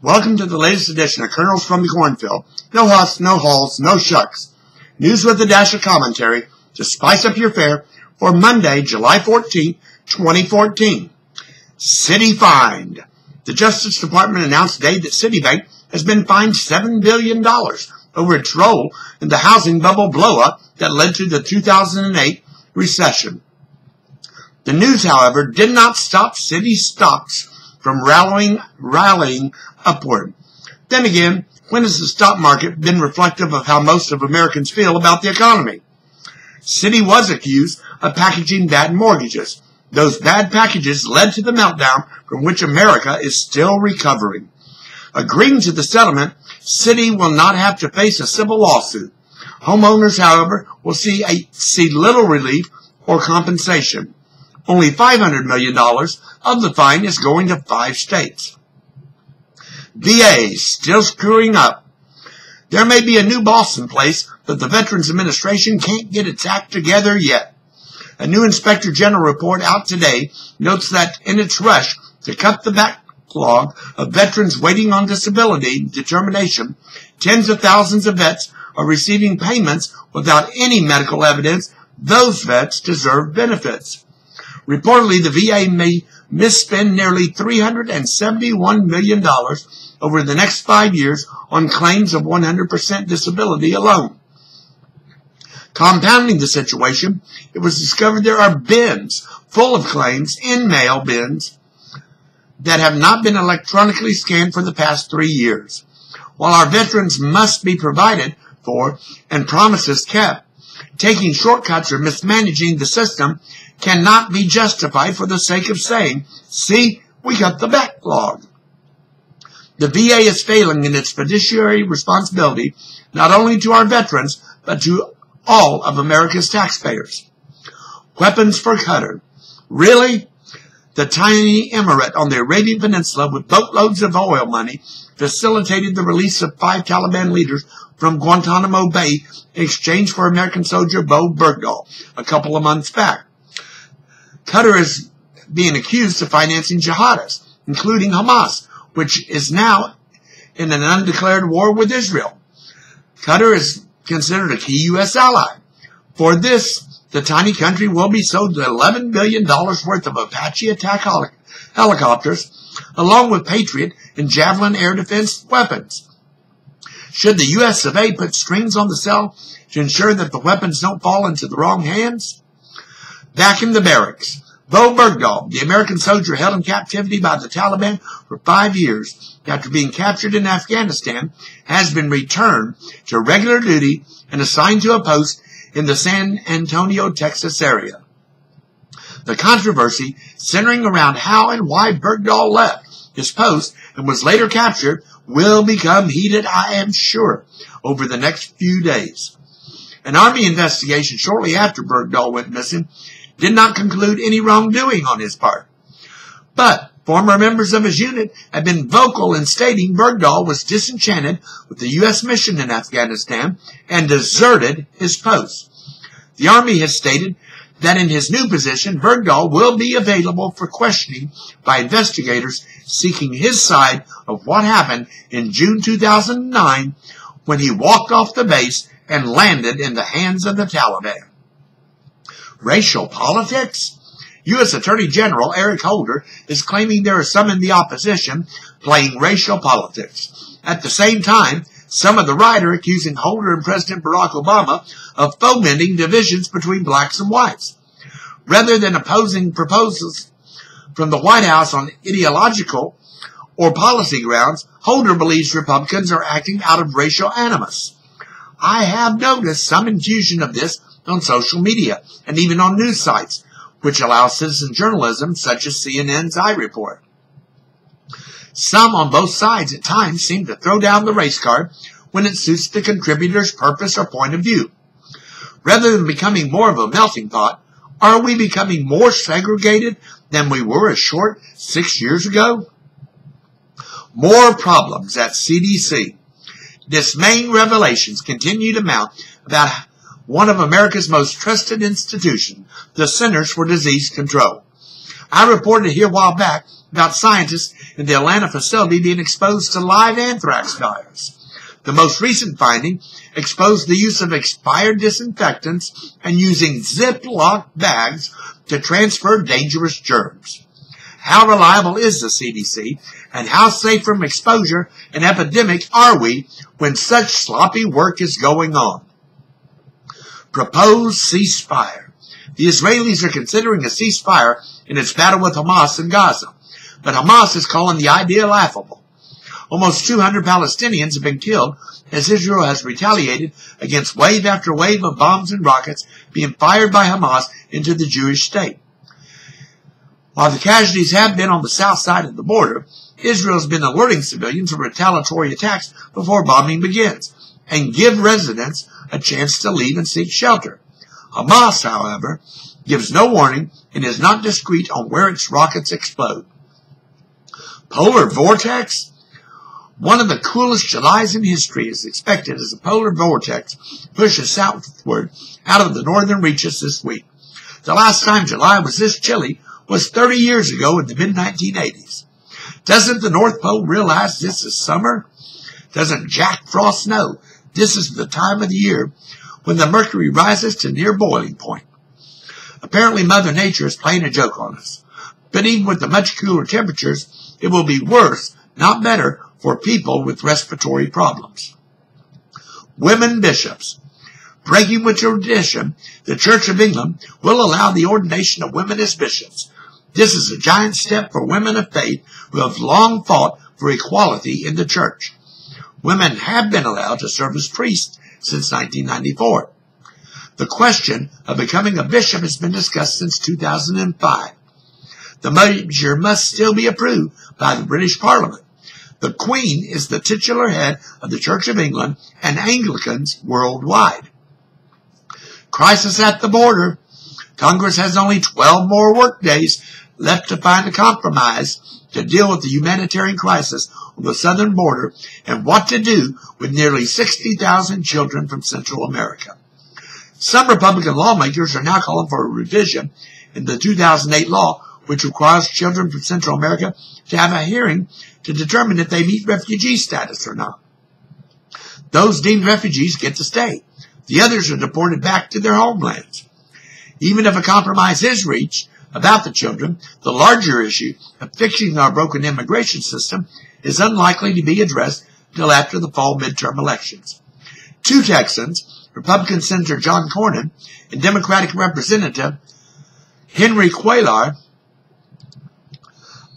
Welcome to the latest edition of Kernels from the Cornfield. No huffs, no hauls, no shucks. News with a dash of commentary to spice up your fare for Monday, July 14, 2014. Citi fined. The Justice Department announced today that Citibank has been fined $7 billion over its role in the housing bubble blow-up that led to the 2008 recession. The news, however, did not stop Citi stocks from rallying upward. Then again, when has the stock market been reflective of how most of Americans feel about the economy? Citi was accused of packaging bad mortgages. Those bad packages led to the meltdown from which America is still recovering. Agreeing to the settlement, Citi will not have to face a civil lawsuit. Homeowners, however, will see little relief or compensation. Only $500 million of the fine is going to 5 states. VA still screwing up. There may be a new boss in place, but the Veterans Administration can't get its act together yet. A new Inspector General report out today notes that in its rush to cut the backlog of veterans waiting on disability determination, tens of thousands of vets are receiving payments without any medical evidence those vets deserve benefits. Reportedly, the VA may misspend nearly $371 million over the next 5 years on claims of 100% disability alone. Compounding the situation, it was discovered there are bins full of claims in mail bins that have not been electronically scanned for the past 3 years. While our veterans must be provided for and promises kept, taking shortcuts or mismanaging the system cannot be justified for the sake of saying, see, we got the backlog. The VA is failing in its fiduciary responsibility not only to our veterans, but to all of America's taxpayers. Weapons for Qatar. Really? The tiny emirate on the Arabian Peninsula with boatloads of oil money facilitated the release of 5 Taliban leaders from Guantanamo Bay in exchange for American soldier Bo Bergdahl a couple of months back. Qatar is being accused of financing jihadists, including Hamas, which is now in an undeclared war with Israel. Qatar is considered a key U.S. ally. For this, the tiny country will be sold $11 billion worth of Apache attack helicopters, along with Patriot and Javelin air defense weapons. Should the U.S. of A. put strings on the cell to ensure that the weapons don't fall into the wrong hands? Back in the barracks, Bo Bergdahl, the American soldier held in captivity by the Taliban for 5 years after being captured in Afghanistan, has been returned to regular duty and assigned to a post in the San Antonio, Texas area. The controversy centering around how and why Bergdahl left his post and was later captured will become heated, I am sure, over the next few days. An Army investigation shortly after Bergdahl went missing did not conclude any wrongdoing on his part. But former members of his unit have been vocal in stating Bergdahl was disenchanted with the U.S. mission in Afghanistan and deserted his post. The Army has stated that in his new position, Bergdahl will be available for questioning by investigators seeking his side of what happened in June 2009 when he walked off the base and landed in the hands of the Taliban. Racial politics? U.S. Attorney General Eric Holder is claiming there are some in the opposition playing racial politics. At the same time, some of the right are accusing Holder and President Barack Obama of fomenting divisions between blacks and whites. Rather than opposing proposals from the White House on ideological or policy grounds, Holder believes Republicans are acting out of racial animus. I have noticed some infusion of this on social media and even on news sites, which allow citizen journalism such as CNN's iReport. Some on both sides at times seem to throw down the race card when it suits the contributor's purpose or point of view. Rather than becoming more of a melting pot, are we becoming more segregated than we were a short 6 years ago? More problems at CDC. Dismaying revelations continue to mount about one of America's most trusted institutions, the Centers for Disease Control. I reported here a while back about scientists in the Atlanta facility being exposed to live anthrax virus. The most recent finding exposed the use of expired disinfectants and using Ziploc bags to transfer dangerous germs. How reliable is the CDC, and how safe from exposure and epidemic are we when such sloppy work is going on? Proposed ceasefire. The Israelis are considering a ceasefire in its battle with Hamas in Gaza, but Hamas is calling the idea laughable. Almost 200 Palestinians have been killed as Israel has retaliated against wave after wave of bombs and rockets being fired by Hamas into the Jewish state. While the casualties have been on the south side of the border, Israel has been alerting civilians of retaliatory attacks before bombing begins and give residents a chance to leave and seek shelter. Hamas, however, gives no warning and is not discreet on where its rockets explode. Polar vortex? One of the coolest Julys in history is expected as the polar vortex pushes southward out of the northern reaches this week. The last time July was this chilly was 30 years ago in the mid-1980s. Doesn't the North Pole realize this is summer? Doesn't Jack Frost know this is the time of the year when the mercury rises to near boiling point? Apparently Mother Nature is playing a joke on us. But even with the much cooler temperatures, it will be worse, not better, for people with respiratory problems. Women bishops. Breaking with tradition, the Church of England will allow the ordination of women as bishops. This is a giant step for women of faith who have long fought for equality in the church. Women have been allowed to serve as priests since 1994. The question of becoming a bishop has been discussed since 2005. The measure must still be approved by the British Parliament. The Queen is the titular head of the Church of England and Anglicans worldwide. Crisis at the border. Congress has only 12 more work days left to find a compromise to deal with the humanitarian crisis on the southern border and what to do with nearly 60,000 children from Central America. Some Republican lawmakers are now calling for a revision in the 2008 law, which requires children from Central America to have a hearing to determine if they meet refugee status or not. Those deemed refugees get to stay. The others are deported back to their homelands. Even if a compromise is reached about the children, the larger issue of fixing our broken immigration system is unlikely to be addressed until after the fall midterm elections. Two Texans, Republican Senator John Cornyn and Democratic Representative Henry Cuellar,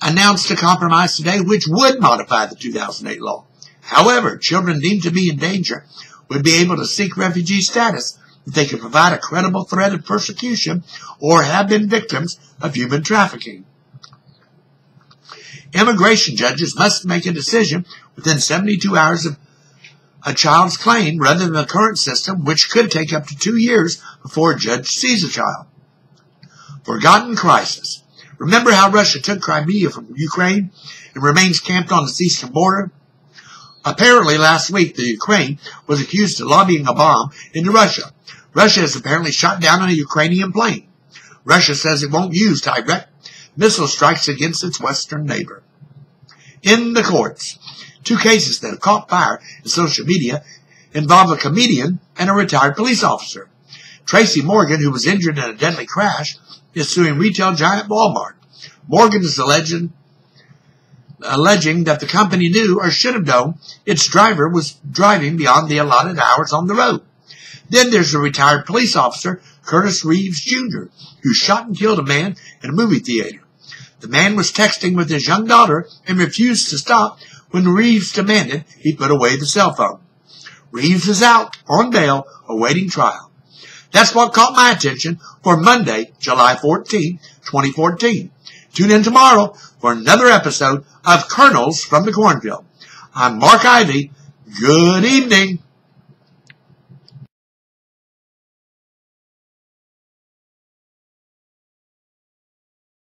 announced a compromise today which would modify the 2008 law. However, children deemed to be in danger would be able to seek refugee status if they could provide a credible threat of persecution or have been victims of human trafficking. Immigration judges must make a decision within 72 hours of a child's claim rather than the current system, which could take up to 2 years before a judge sees a child. Forgotten crisis. Remember how Russia took Crimea from Ukraine and remains camped on its eastern border? Apparently last week, the Ukraine was accused of lobbying a bomb into Russia. Russia has apparently shot down a Ukrainian plane. Russia says it won't use direct missile strikes against its western neighbor. In the courts, 2 cases that have caught fire in social media involve a comedian and a retired police officer. Tracy Morgan, who was injured in a deadly crash, is suing retail giant Walmart. Morgan is alleging that the company knew or should have known its driver was driving beyond the allotted hours on the road. Then there's a retired police officer, Curtis Reeves Jr., who shot and killed a man in a movie theater. The man was texting with his young daughter and refused to stop when Reeves demanded he put away the cell phone. Reeves is out on bail awaiting trial. That's what caught my attention for Monday, July 14, 2014. Tune in tomorrow for another episode of Kernels from the Cornfield. I'm Mark Ivy. Good evening.